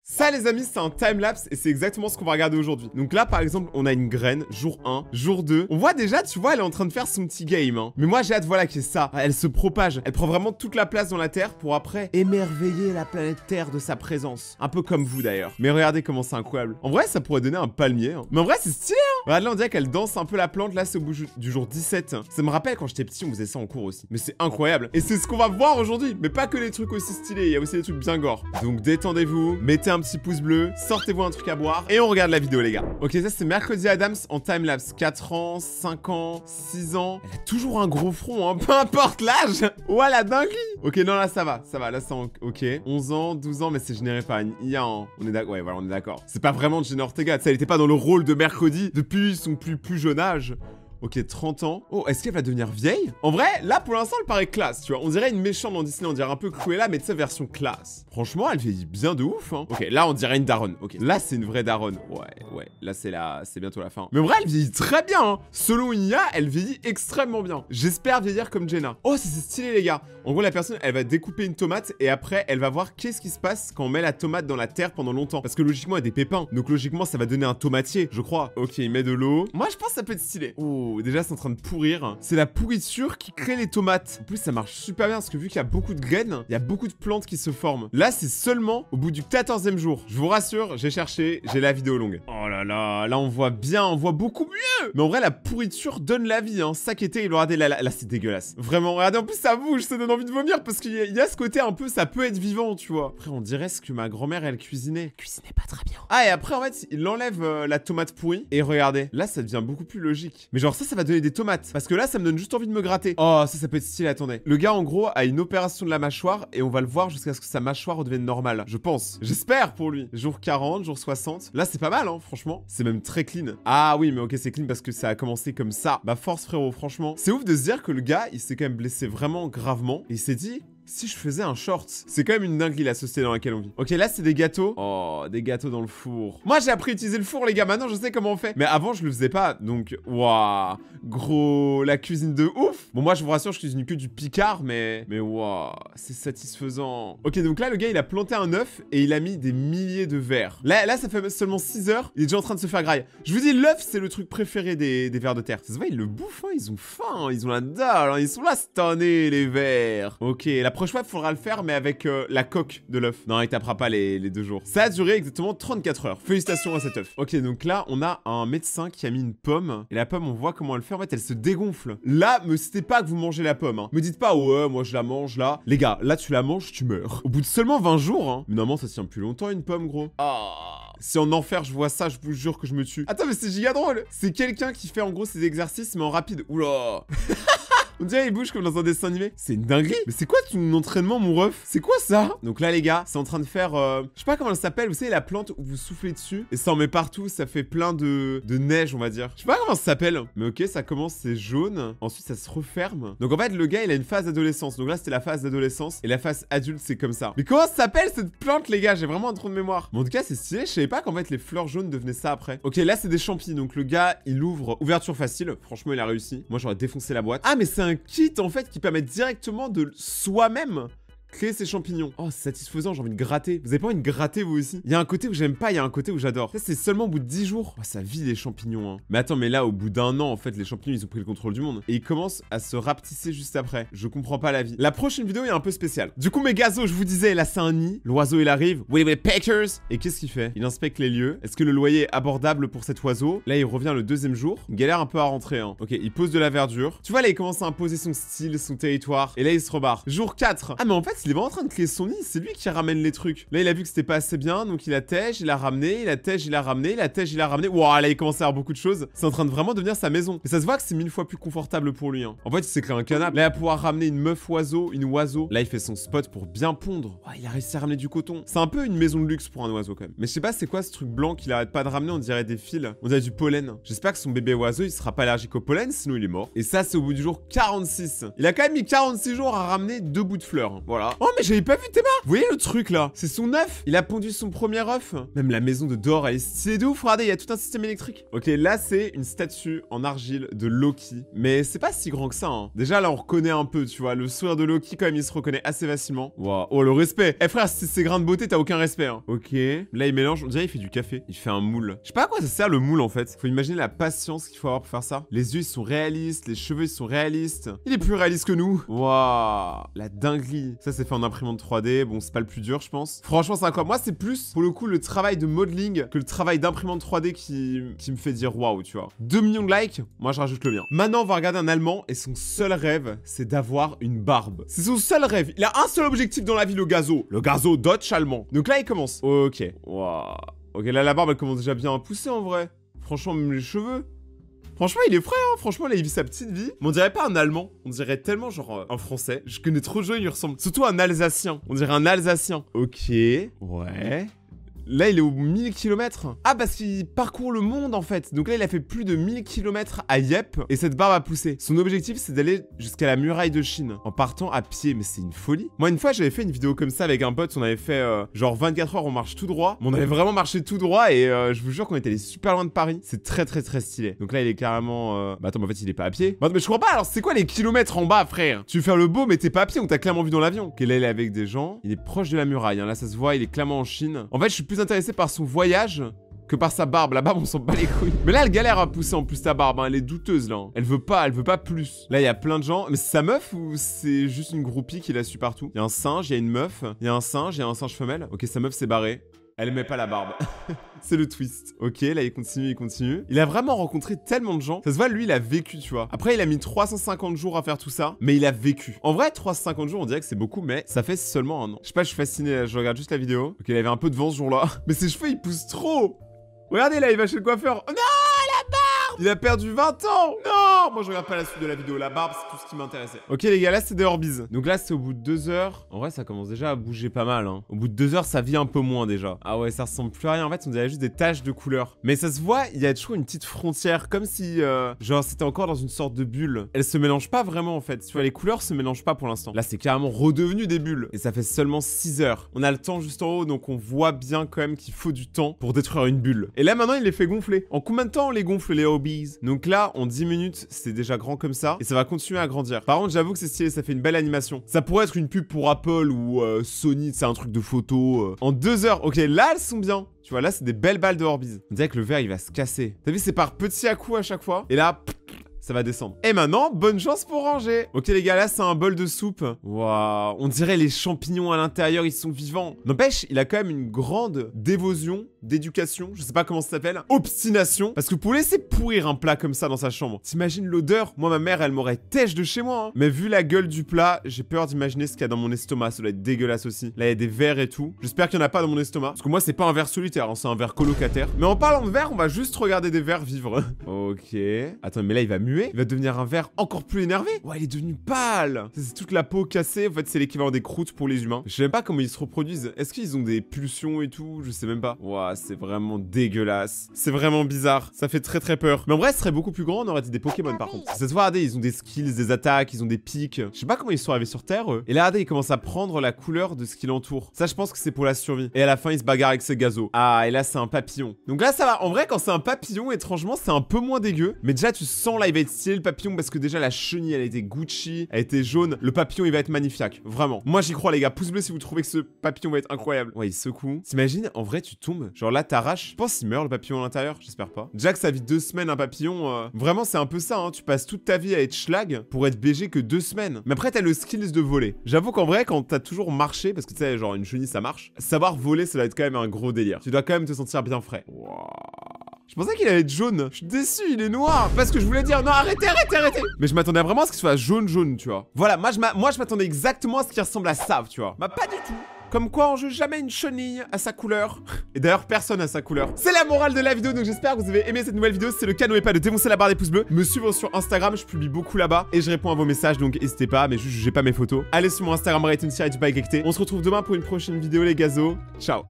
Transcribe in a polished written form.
Ça les amis, c'est un timelapse et c'est exactement ce qu'on va regarder aujourd'hui. Donc là par exemple, on a une graine, jour 1, jour 2. On voit déjà, tu vois, elle est en train de faire son petit game. Hein. Mais moi j'ai hâte, voilà, qu'il y ait ça. Elle se propage, elle prend vraiment toute la place dans la Terre pour après émerveiller la planète Terre de sa présence. Un peu comme vous d'ailleurs. Mais regardez comment c'est incroyable. En vrai, ça pourrait donner un palmier. Hein. Mais en vrai, c'est stylé. Hein. Regarde là, on dirait qu'elle danse un peu la plante. Là, c'est au bout du jour 17. Ça me rappelle quand j'étais petit, on faisait ça en cours aussi. Mais c'est incroyable. Et c'est ce qu'on va voir aujourd'hui. Mais pas que les trucs aussi stylés, il y a aussi des trucs bien gore. Donc détendez-vous, mettez un petit pouce bleu. Sortez-vous un truc à boire et on regarde la vidéo les gars. Ok, ça c'est Mercredi Adams en timelapse. 4 ans, 5 ans, 6 ans. Elle a toujours un gros front, hein, peu importe l'âge. Ouais, la dinguerie. Ok, non là ça va, là c'est ok. 11 ans, 12 ans, mais c'est généré par une IA. Hein. On est d'accord, ouais voilà, on est d'accord. C'est pas vraiment Jenna Ortega, elle était pas dans le rôle de Mercredi depuis son plus jeune âge. Ok, 30 ans. Oh, est-ce qu'elle va devenir vieille? En vrai, là, pour l'instant, elle paraît classe, tu vois. On dirait une méchante dans Disney, on dirait un peu Cruella, mais de sa version classe. Franchement, elle vieillit bien de ouf, hein. Ok, là, on dirait une daronne. Ok, là, c'est une vraie daronne. Ouais. Là, c'est bientôt la fin. Mais en vrai, elle vieillit très bien, hein. Selon IA, elle vieillit extrêmement bien. J'espère vieillir comme Jenna. Oh, c'est stylé, les gars. En gros, la personne, elle va découper une tomate et après, elle va voir qu'est-ce qui se passe quand on met la tomate dans la terre pendant longtemps. Parce que logiquement, il y a des pépins. Donc, logiquement, ça va donner un tomatier, je crois. Ok, il met de l'eau. Moi, je pense que ça peut être stylé. Oh, déjà, c'est en train de pourrir. C'est la pourriture qui crée les tomates. En plus, ça marche super bien parce que vu qu'il y a beaucoup de graines, il y a beaucoup de plantes qui se forment. Là, c'est seulement au bout du 14e jour. Je vous rassure, j'ai cherché, j'ai la vidéo longue. Oh là là, là, on voit bien, on voit beaucoup mieux. Mais en vrai, la pourriture donne la vie, hein. Ça qui était, regardez, là, c'est dégueulasse. Vraiment, regardez, en plus, ça bouge, ça donne envie de vomir parce qu'il y a ce côté un peu, ça peut être vivant, tu vois. Après, on dirait ce que ma grand-mère, elle cuisinait. Cuisinait pas très bien. Ah, et après, en fait, il enlève la tomate pourrie. Et regardez, là, ça devient beaucoup plus logique. Mais genre, ça va donner des tomates. Parce que là, ça me donne juste envie de me gratter. Oh, ça peut être stylé, attendez. Le gars, en gros, a une opération de la mâchoire et on va le voir jusqu'à ce que sa mâchoire redevienne normale. Je pense. J'espère pour lui. Jour 40, jour 60. Là, c'est pas mal, hein, franchement. C'est même très clean. Ah oui, mais ok, c'est clean parce que ça a commencé comme ça. Bah, force, frérot, franchement. C'est ouf de se dire que le gars, il s'est quand même blessé vraiment gravement. Et il s'est dit... si je faisais un short, c'est quand même une dinguerie la société dans laquelle on vit. Ok, là c'est des gâteaux. Oh, des gâteaux dans le four. Moi j'ai appris à utiliser le four les gars, maintenant je sais comment on fait. Mais avant je le faisais pas, donc waouh, gros, la cuisine de ouf. Bon moi je vous rassure, je cuisine que du picard, mais waouh, c'est satisfaisant. Ok, donc là le gars il a planté un œuf et il a mis des milliers de vers. Là ça fait seulement 6 heures, il est déjà en train de se faire grailler. Je vous dis, l'œuf c'est le truc préféré des vers de terre. Ça se voit, ils le bouffent, hein, ils ont faim, hein, ils ont la dalle, hein, ils sont là cette année les vers. Ok, la prochaine fois, il faudra le faire, mais avec la coque de l'œuf. Non, il tapera pas les 2 jours. Ça a duré exactement 34 heures. Félicitations à cet œuf. Ok, donc là, on a un médecin qui a mis une pomme. Et la pomme, on voit comment elle fait. En fait, elle se dégonfle. Là, me citez pas que vous mangez la pomme. Hein. Me dites pas, ouais, moi je la mange là. Les gars, là, tu la manges, tu meurs. Au bout de seulement 20 jours, hein. Mais normalement, ça tient plus longtemps, une pomme, gros. Ah. Si en enfer, je vois ça, je vous jure que je me tue. Attends, mais c'est giga drôle. C'est quelqu'un qui fait en gros ses exercices, mais en rapide. Oula. On dirait il bouge comme dans un dessin animé. C'est une dinguerie. Mais c'est quoi ton entraînement, mon ref? C'est quoi ça? Donc là, les gars, c'est en train de faire... je sais pas comment elle s'appelle. Vous savez, la plante où vous soufflez dessus et ça en met partout. Ça fait plein de neige, on va dire. Je sais pas comment ça s'appelle. Mais ok, ça commence, c'est jaune. Ensuite, ça se referme. Donc en fait, le gars, il a une phase d'adolescence. Donc là, c'était la phase d'adolescence. Et la phase adulte, c'est comme ça. Mais comment ça s'appelle cette plante, les gars? J'ai vraiment un trou de mémoire. Mais en tout cas, c'est stylé. Je savais pas qu'en fait, les fleurs jaunes devenaient ça après. Ok, là, c'est des champis. Donc le gars, il ouvre ouverture facile. Franchement, il a réussi. Moi, j'aurais défoncé la boîte. Ah, mais c'est un kit, en fait, qui permet directement de soi-même créer ces champignons. Oh, c'est satisfaisant, j'ai envie de gratter. Vous avez pas envie de gratter, vous aussi? Il y a un côté où j'aime pas, il y a un côté où j'adore. Ça, c'est seulement au bout de 10 jours. Oh, ça vit les champignons, hein. Mais attends, mais là, au bout d'un an, en fait, les champignons, ils ont pris le contrôle du monde. Et ils commencent à se rapetisser juste après. Je comprends pas la vie. La prochaine vidéo est un peu spéciale. Du coup, mes gazos, je vous disais, là, c'est un nid. L'oiseau, il arrive. Willy Packers. Et qu'est-ce qu'il fait? Il inspecte les lieux. Est-ce que le loyer est abordable pour cet oiseau? Là, il revient le 2e jour. Il galère un peu à rentrer, hein. Ok, il pose de la verdure. Tu vois, là, il commence à imposer son style, son territoire. Et là, il se rebarre. Jour 4. Ah, mais en fait, il est vraiment en train de créer son nid, c'est lui qui ramène les trucs. Là, il a vu que c'était pas assez bien, donc il a tège, il a ramené, il a tège, il a ramené, il a tège, il a ramené. Ouah, là, il commence à avoir beaucoup de choses. C'est en train de vraiment devenir sa maison. Et ça se voit que c'est 1000 fois plus confortable pour lui, hein. En fait, il s'est créé un canapé. Là, il va pouvoir ramener une meuf oiseau, une oiseau. Là, il fait son spot pour bien pondre. Oh, il a réussi à ramener du coton. C'est un peu une maison de luxe pour un oiseau, quand même. Mais je sais pas, c'est quoi ce truc blanc qu'il arrête pas de ramener? On dirait des fils. On dirait du pollen. J'espère que son bébé oiseau, il sera pas allergique au pollen, sinon il est mort. Et ça, c'est au bout du jour 46. Il a quand même mis 46 jours à ramener 2 bouts de fleurs. Voilà, là. Oh, mais j'avais pas vu Théma. Vous voyez le truc là? C'est son œuf. Il a pondu son premier œuf. Même la maison de dehors, elle est stylée de ouf. Regardez, il y a tout un système électrique. Ok, là, c'est une statue en argile de Loki. Mais c'est pas si grand que ça, hein. Déjà, là, on reconnaît un peu, tu vois. Le sourire de Loki, quand même, il se reconnaît assez facilement. Waouh. Oh, le respect. Eh frère, si c'est grain de beauté, t'as aucun respect, hein. Ok. Là, il mélange. On dirait il fait du café. Il fait un moule. Je sais pas à quoi ça sert le moule, en fait. Faut imaginer la patience qu'il faut avoir pour faire ça. Les yeux, ils sont réalistes. Les cheveux, ils sont réalistes. Il est plus réaliste que nous. Waouh. La dinguerie. Ça, c'est fait en imprimante 3D. Bon, c'est pas le plus dur, je pense. Franchement, c'est incroyable. Moi, c'est plus, pour le coup, le travail de modeling que le travail d'imprimante 3D qui me fait dire waouh, tu vois. 2 millions de likes, moi, je rajoute le mien. Maintenant, on va regarder un Allemand et son seul rêve, c'est d'avoir une barbe. C'est son seul rêve. Il a un seul objectif dans la vie, le gazo. Le gazo Dutch allemand. Donc là, il commence. Ok. Waouh. Ok, là, la barbe, elle commence déjà bien à pousser, en vrai. Franchement, même les cheveux. Franchement, il est frais, hein. Franchement, là, il vit sa petite vie. Mais on dirait pas un Allemand. On dirait tellement, genre, un Français. Je connais trop de gens, il lui ressemble. Surtout un Alsacien. On dirait un Alsacien. Ok. Ouais. Là, il est aux 1000 km. Ah, parce qu'il parcourt le monde, en fait. Donc là, il a fait plus de 1000 km à Yep. Et cette barbe a poussé. Son objectif, c'est d'aller jusqu'à la muraille de Chine. En partant à pied. Mais c'est une folie. Moi, une fois, j'avais fait une vidéo comme ça avec un pote. On avait fait, genre, 24 heures, on marche tout droit. Mais on avait vraiment marché tout droit. Et je vous jure qu'on était allé super loin de Paris. C'est très, très, très stylé. Donc là, il est carrément... Bah attends, mais en fait, il est pas à pied. Bah, mais je crois pas. Alors, c'est quoi les kilomètres en bas, frère? Tu veux faire le beau, mais t'es pas à pied. On t'a clairement vu dans l'avion. Ok, là, il est avec des gens. Il est proche de la muraille. Hein. Là, ça se voit. Il est clairement en Chine. En fait, je suis plus intéressé par son voyage que par sa barbe. La barbe, on s'en bat les couilles. Mais là, elle galère à pousser en plus ta barbe. Hein. Elle est douteuse, là. Elle veut pas plus. Là, il y a plein de gens. Mais c'est sa meuf ou c'est juste une groupie qui la suit partout? Il y a un singe, il y a une meuf, il y a un singe femelle. Ok, sa meuf s'est barrée. Elle met pas la barbe. C'est le twist. Ok, là, il continue. Il a vraiment rencontré tellement de gens. Ça se voit, lui, il a vécu, tu vois. Après, il a mis 350 jours à faire tout ça, mais il a vécu. En vrai, 350 jours, on dirait que c'est beaucoup, mais ça fait seulement un an. Je sais pas, je suis fasciné, là. Je regarde juste la vidéo. Ok, il avait un peu de vent ce jour-là. Mais ses cheveux, ils poussent trop. Regardez, là, il va chez le coiffeur. Oh non, la barbe! Il a perdu 20 ans. Non! Moi, je regarde pas la suite de la vidéo. La barbe, c'est tout ce qui m'intéressait. Ok, les gars, là, c'est des Orbeez. Donc là, c'est au bout de 2 heures. En vrai, ça commence déjà à bouger pas mal, hein. Au bout de 2 heures, ça vit un peu moins, déjà. Ah ouais, ça ressemble plus à rien. En fait, on dirait juste des taches de couleur. Mais ça se voit, il y a toujours une petite frontière. Comme si, genre, c'était encore dans une sorte de bulle. Elles se mélangent pas vraiment, en fait. Tu vois, les couleurs se mélangent pas pour l'instant. Là, c'est carrément redevenu des bulles. Et ça fait seulement 6 heures. On a le temps juste en haut, donc on voit bien quand même qu'il faut du temps pour détruire une bulle. Et là, maintenant, il les fait gonfler. En combien de temps on les gonfle, les Orbeez? Donc là, en 10 minutes, c'est déjà grand comme ça. Et ça va continuer à grandir. Par contre, j'avoue que c'est stylé, ça fait une belle animation. Ça pourrait être une pub pour Apple ou Sony, c'est un truc de photo. En 2 heures. Ok, là, elles sont bien. Tu vois, là, c'est des belles balles de Orbeez. On dirait que le verre, il va se casser. T'as vu, c'est par petits à-coups à chaque fois. Et là... ça va descendre. Et maintenant, bonne chance pour ranger. Ok les gars, là c'est un bol de soupe. Waouh, on dirait les champignons à l'intérieur, ils sont vivants. N'empêche, il a quand même une grande dévotion, d'éducation, je sais pas comment ça s'appelle, obstination. Parce que pour laisser pourrir un plat comme ça dans sa chambre, t'imagines l'odeur? Moi, ma mère, elle m'aurait têche de chez moi. Hein. Mais vu la gueule du plat, j'ai peur d'imaginer ce qu'il y a dans mon estomac. Ça doit être dégueulasse aussi. Là, il y a des verres et tout. J'espère qu'il y en a pas dans mon estomac. Parce que moi, c'est pas un verre solitaire, hein, c'est un verre colocataire. Mais en parlant de verre, on va juste regarder des verres vivre. Ok. Attends, mais là, il va muer. Il va devenir un verre encore plus énervé. Ouais, il est devenu pâle. C'est toute la peau cassée. En fait, c'est l'équivalent des croûtes pour les humains. Je sais même pas comment ils se reproduisent. Est-ce qu'ils ont des pulsions et tout? Je sais même pas. Ouah, c'est vraiment dégueulasse. C'est vraiment bizarre. Ça fait très très peur. Mais en vrai, ce serait beaucoup plus grand. On aurait dit des Pokémon par contre. Ça se voit, regardez, ils ont des skills, des attaques, ils ont des pics. Je sais pas comment ils sont arrivés sur Terre, eux. Et là, regardez, ils commencent à prendre la couleur de ce qui l'entoure. Ça, je pense que c'est pour la survie. Et à la fin, ils se bagarrent avec ses gazos. Ah, et là, c'est un papillon. Donc là, ça va. En vrai, quand c'est un papillon, étrangement, c'est un peu moins dégueu. Mais déjà, tu sens là, il va être stylé le papillon parce que déjà, la chenille, elle a été Gucci, elle était jaune. Le papillon, il va être magnifique. Vraiment. Moi, j'y crois, les gars. Pouce bleu si vous trouvez que ce papillon va être incroyable. Ouais, il secoue. T'imagines, en vrai, tu tombes. Genre là, t'arraches. Je pense qu'il meurt le papillon à l'intérieur. J'espère pas. Déjà que ça vit 2 semaines, un papillon. Vraiment, c'est un peu ça. Hein. Tu passes toute ta vie à être schlag pour être BG que 2 semaines. Mais après, t'as le skills de voler. J'avoue qu'en vrai, quand t'as toujours marché, parce que tu sais, genre une chenille, ça marche. Savoir voler, ça doit être quand même un gros délire. Tu dois quand même te sentir bien frais. Wow. Je pensais qu'il allait être jaune. Je suis déçu, il est noir. Parce que je voulais dire, non, arrêtez. Mais je m'attendais vraiment à ce qu'il soit jaune, tu vois. Voilà, moi je m'attendais exactement à ce qui ressemble à ça, tu vois. Bah, pas du tout. Comme quoi, on joue jamais une chenille à sa couleur. Et d'ailleurs, personne à sa couleur. C'est la morale de la vidéo, donc j'espère que vous avez aimé cette nouvelle vidéo. Si c'est le cas, n'oubliez pas de défoncer la barre des pouces bleus. Me suivre sur Instagram, je publie beaucoup là-bas. Et je réponds à vos messages, donc n'hésitez pas, mais juste jugez pas mes photos. Allez sur mon Instagram, rate une série du bail. On se retrouve demain pour une prochaine vidéo, les gazos. Ciao.